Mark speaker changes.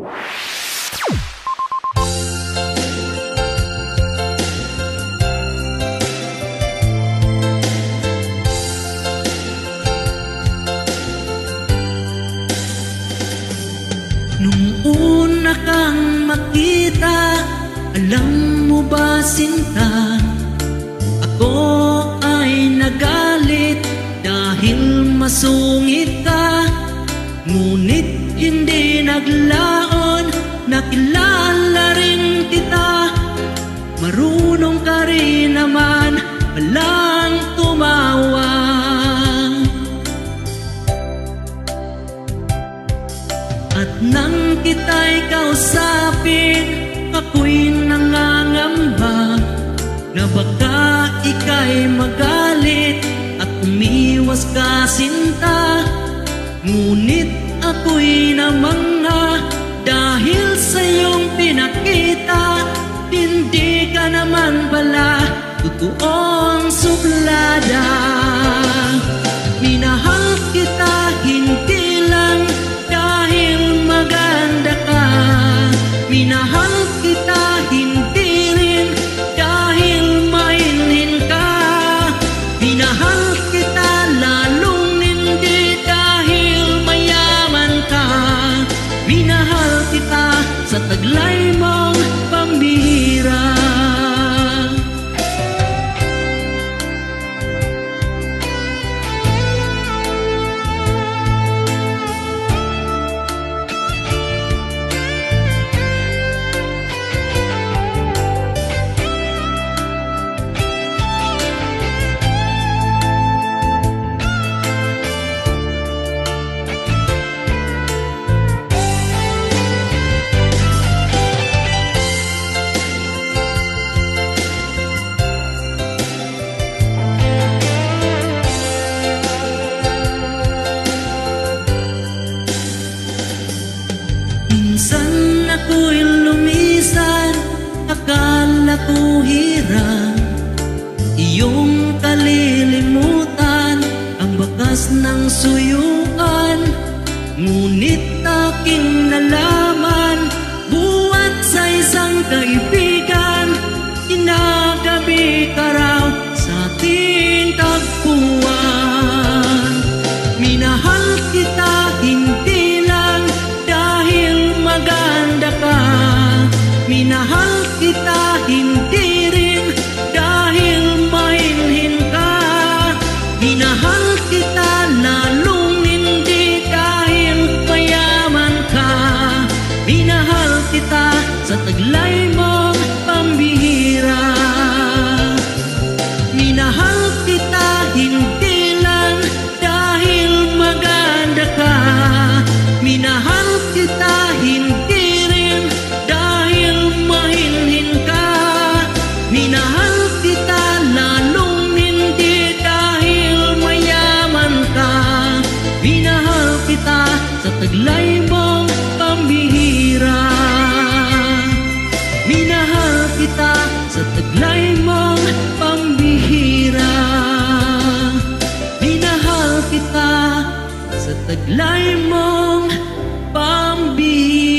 Speaker 1: Nung una kang makita, alam mo ba sinta, ako ay nagalit dahil masungit ka. Ngunit hindi naglaon, nakilala rin kita. Marunong ka rin naman palang tumawa. At nang kita'y kausapin, ako'y nangangamba na baka ika'y magalit at umiwas ka sinta. Ngunit ako'y namangha dahil sa iyong pinakita, hindi ka naman pala totoong suplada. Minahal kita hindi lang dahil maganda ka, minahal kita hindi rin dahil mainhin ka. Minahal kita lalong hindi dahil mayaman ka. Minahal kita sa taglay mong pambihira. Minsan ako'y lumisan, akala ko hirang iyong kalilimutan ang bakas ng suyuan. Ngunit aking nalaman, buwat sa isang kaibigan, kinagabi ka raw sa ating tagpuan. Minahal kita hindi lang dahil maganda ka, minahal kita hindi rin dahil mainhin ka. Minahal kita lalong hindi dahil mayaman ka. Minahal kita sa taglay mong pambihira. Minahal kita hindi lang dahil maganda ka, minahal kita hindi rin dahil mainhin ka. Minahal kita lalong hindi dahil mayaman ka. Minahal kita sa taglay mong pambihira. Minahal kita sa taglay mong pambihira. Minahal kita sa taglay mong pambihira.